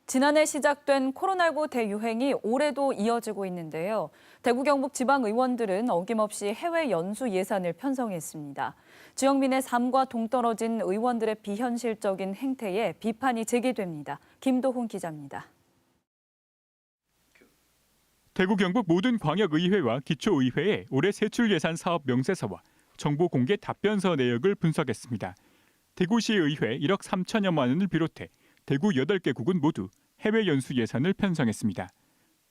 지난해 시작된 코로나19 대유행이 올해도 이어지고 있는데요. 대구 경북 지방의원들은 어김없이 해외 연수 예산을 편성했습니다. 지역민의 삶과 동떨어진 의원들의 비현실적인 행태에 비판이 제기됩니다. 김도훈 기자입니다. 대구 경북 모든 광역의회와 기초의회의 올해 세출 예산 사업 명세서와 정보 공개 답변서 내역을 분석했습니다. 대구시의회 1억 3천여만 원을 비롯해 대구 8개 구군 모두 해외 연수 예산을 편성했습니다.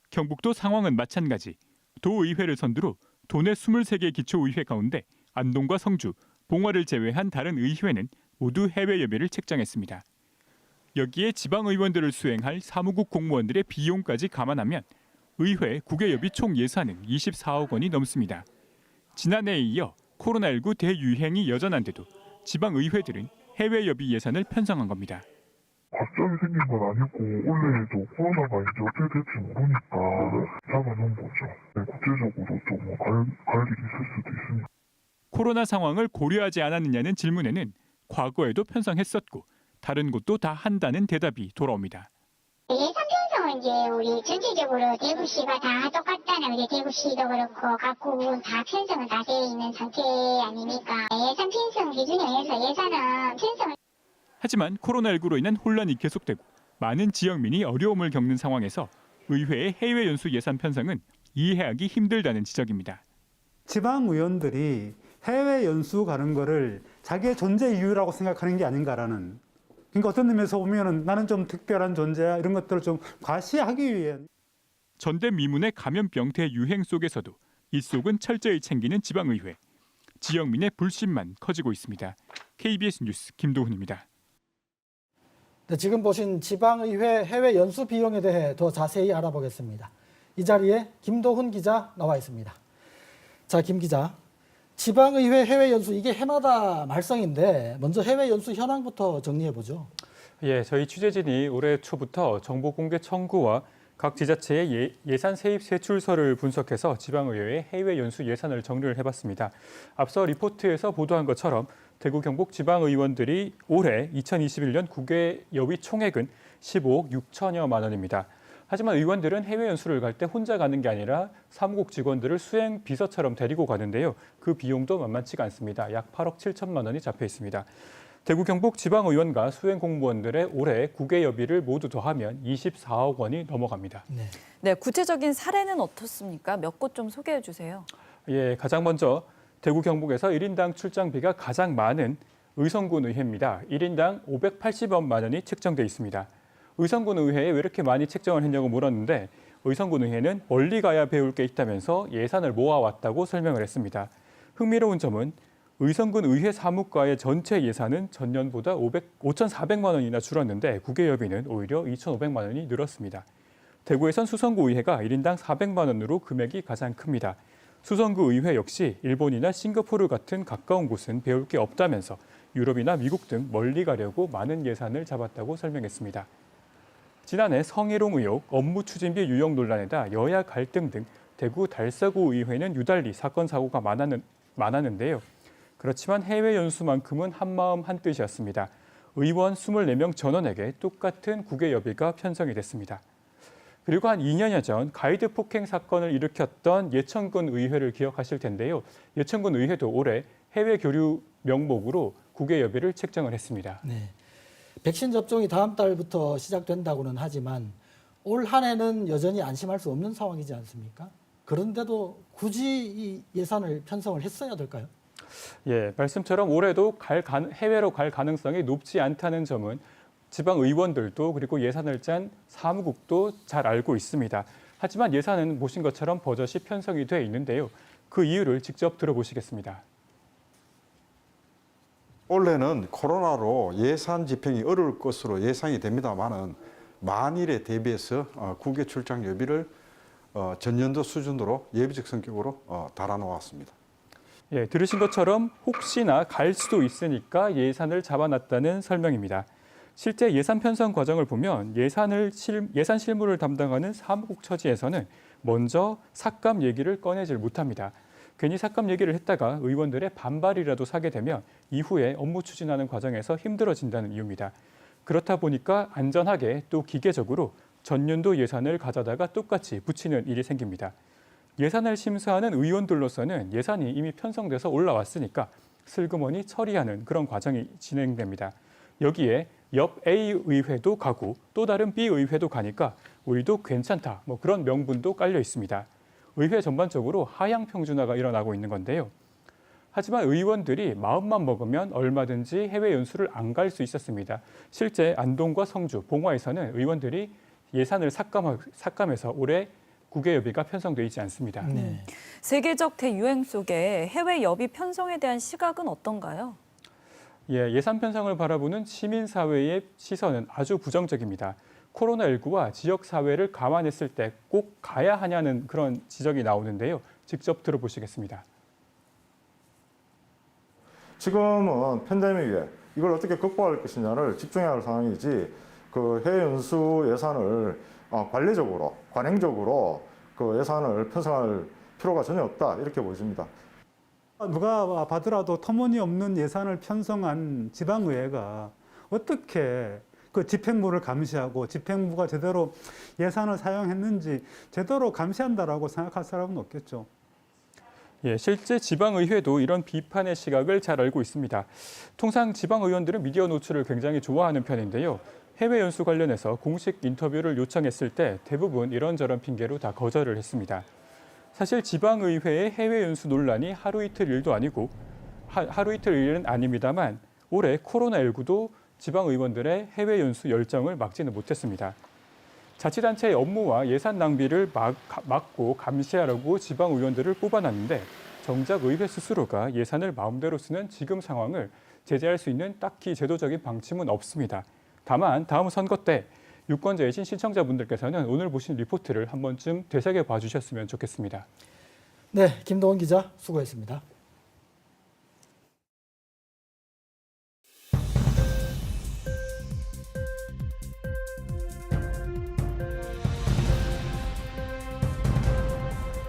경북도 상황은 마찬가지. 도의회를 선두로 도내 23개 기초의회 가운데 안동과 성주, 봉화를 제외한 다른 의회는 모두 해외 예배를 책정했습니다. 여기에 지방의원들을 수행할 사무국 공무원들의 비용까지 감안하면 의회 국외여비 총 예산은 24억 원이 넘습니다. 지난해에 이어 코로나19 대유행이 여전한데도 지방의회들은 해외 여비 예산을 편성한 겁니다. 갑자기 생긴 건 아니고 원래도 코로나가 이제 어떻게 될지 모르니까 잡아놓은 거죠. 국제적으로 좀 갈 일이 있을 수도 있습니다. 코로나 상황을 고려하지 않았느냐는 질문에는 과거에도 편성했었고 다른 곳도 다 한다는 대답이 돌아옵니다. 예산 편성은 이제 우리 전체적으로 대구시가 다 똑같다는 우리 대구시도 그렇고 각 구분 다 편성은 다 되어 있는 상태 아닙니까? 예산 편성 기준에 의해서 예산은 편성을 하지만 코로나19로 인한 혼란이 계속되고 많은 지역민이 어려움을 겪는 상황에서 의회의 해외 연수 예산 편성은 이해하기 힘들다는 지적입니다. 지방 의원들이 해외 연수 가는 거를 자기의 존재 이유라고 생각하는 게 아닌가라는, 그러니까 어떤 의미에서 보면은 나는 좀 특별한 존재야 이런 것들을 좀 과시하기 위해. 전대미문의 감염병 대유행 속에서도 이 속은 철저히 챙기는 지방의회. 지역민의 불신만 커지고 있습니다. KBS 뉴스 김도훈입니다. 네, 지금 보신 지방의회 해외 연수 비용에 대해 더 자세히 알아보겠습니다. 이 자리에 김도훈 기자 나와 있습니다. 자, 김 기자. 지방의회 해외 연수 이게 해마다 말썽인데 먼저 해외 연수 현황부터 정리해 보죠. 예, 저희 취재진이 올해 초부터 정보 공개 청구와 각 지자체의 예산 세입 세출서를 분석해서 지방의회의 해외 연수 예산을 정리를 해봤습니다. 앞서 리포트에서 보도한 것처럼 대구 경북 지방의원들이 올해 2021년 국외여비 총액은 15억 6천여만 원입니다. 하지만 의원들은 해외 연수를 갈 때 혼자 가는 게 아니라 사무국 직원들을 수행 비서처럼 데리고 가는데요. 그 비용도 만만치가 않습니다. 약 8억 7천만 원이 잡혀 있습니다. 대구 경북 지방의원과 수행 공무원들의 올해 국외여비를 모두 더하면 24억 원이 넘어갑니다. 네, 구체적인 사례는 어떻습니까? 몇 곳 좀 소개해 주세요. 예, 가장 먼저 대구 경북에서 1인당 출장비가 가장 많은 의성군 의회입니다. 1인당 580만 원이 책정돼 있습니다. 의성군 의회에 왜 이렇게 많이 책정을 했냐고 물었는데 의성군 의회는 멀리 가야 배울 게 있다면서 예산을 모아왔다고 설명을 했습니다. 흥미로운 점은 의성군 의회 사무과의 전체 예산은 전년보다 5,400만 원이나 줄었는데 국외여비는 오히려 2,500만 원이 늘었습니다. 대구에선 수성구 의회가 1인당 400만 원으로 금액이 가장 큽니다. 수성구 의회 역시 일본이나 싱가포르 같은 가까운 곳은 배울 게 없다면서 유럽이나 미국 등 멀리 가려고 많은 예산을 잡았다고 설명했습니다. 지난해 성희롱 의혹, 업무 추진비 유용 논란에다 여야 갈등 등 대구 달서구 의회는 유달리 사건 사고가 많았는데요. 그렇지만 해외 연수만큼은 한마음 한뜻이었습니다. 의원 24명 전원에게 똑같은 국외여비가 편성이 됐습니다. 그리고 한 2년여 전 가이드 폭행 사건을 일으켰던 예천군 의회를 기억하실 텐데요. 예천군 의회도 올해 해외 교류 명목으로 국외여비를 책정을 했습니다. 네. 백신 접종이 다음 달부터 시작된다고는 하지만 올 한 해는 여전히 안심할 수 없는 상황이지 않습니까? 그런데도 굳이 이 예산을 편성을 했어야 될까요? 예, 말씀처럼 올해도 해외로 갈 가능성이 높지 않다는 점은 지방 의원들도 그리고 예산을 짠 사무국도 잘 알고 있습니다. 하지만 예산은 보신 것처럼 버젓이 편성이 돼 있는데요. 그 이유를 직접 들어보시겠습니다. 올해는 코로나로 예산 집행이 어려울 것으로 예상이 됩니다만은 만일에 대비해서 국외 출장 여비를 전년도 수준으로 예비적 성격으로 달아놓았습니다. 예, 들으신 것처럼 혹시나 갈 수도 있으니까 예산을 잡아놨다는 설명입니다. 실제 예산 편성 과정을 보면 예산 실무를 담당하는 사무국 처지에서는 먼저 삭감 얘기를 꺼내질 못합니다. 괜히 삭감 얘기를 했다가 의원들의 반발이라도 사게 되면 이후에 업무 추진하는 과정에서 힘들어진다는 이유입니다. 그렇다 보니까 안전하게 또 기계적으로 전년도 예산을 가져다가 똑같이 붙이는 일이 생깁니다. 예산을 심사하는 의원들로서는 예산이 이미 편성돼서 올라왔으니까 슬그머니 처리하는 그런 과정이 진행됩니다. 여기에 옆 A 의회도 가고 또 다른 B 의회도 가니까 우리도 괜찮다, 그런 명분도 깔려 있습니다. 의회 전반적으로 하향 평준화가 일어나고 있는 건데요. 하지만 의원들이 마음만 먹으면 얼마든지 해외 연수를 안 갈 수 있었습니다. 실제 안동과 성주, 봉화에서는 의원들이 예산을 삭감해서 올해 국외 여비가 편성돼 있지 않습니다. 네. 세계적 대유행 속에 해외 여비 편성에 대한 시각은 어떤가요? 예산 편성을 바라보는 시민사회의 시선은 아주 부정적입니다. 코로나19와 지역사회를 감안했을 때 꼭 가야 하냐는 그런 지적이 나오는데요. 직접 들어보시겠습니다. 지금은 팬데믹에 이걸 어떻게 극복할 것이냐를 집중해야 할 상황이지 그 해외 연수 예산을 관리적으로, 관행적으로 그 예산을 편성할 필요가 전혀 없다 이렇게 보여집니다. 누가 봐더라도 터무니없는 예산을 편성한 지방의회가 어떻게 그 집행부를 감시하고 집행부가 제대로 예산을 사용했는지 제대로 감시한다라고 생각할 사람은 없겠죠. 실제 지방의회도 이런 비판의 시각을 잘 알고 있습니다. 통상 지방의원들은 미디어 노출을 굉장히 좋아하는 편인데요. 해외 연수 관련해서 공식 인터뷰를 요청했을 때 대부분 이런저런 핑계로 다 거절을 했습니다. 사실 지방의회의 해외 연수 논란이 하루 이틀 일도 아니고 하루 이틀 일은 아닙니다만 올해 코로나19도 지방의원들의 해외 연수 열정을 막지는 못했습니다. 자치단체의 업무와 예산 낭비를 막고 감시하라고 지방의원들을 뽑아놨는데 정작 의회 스스로가 예산을 마음대로 쓰는 지금 상황을 제재할 수 있는 딱히 제도적인 방침은 없습니다. 다만 다음 선거 때 유권자이신 시청자분들께서는 오늘 보신 리포트를 한 번쯤 되새겨 봐주셨으면 좋겠습니다. 네, 김도훈 기자 수고했습니다.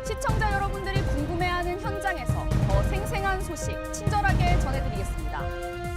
시청자 여러분들이 궁금해하는 현장에서 더 생생한 소식 친절하게 전해드리겠습니다.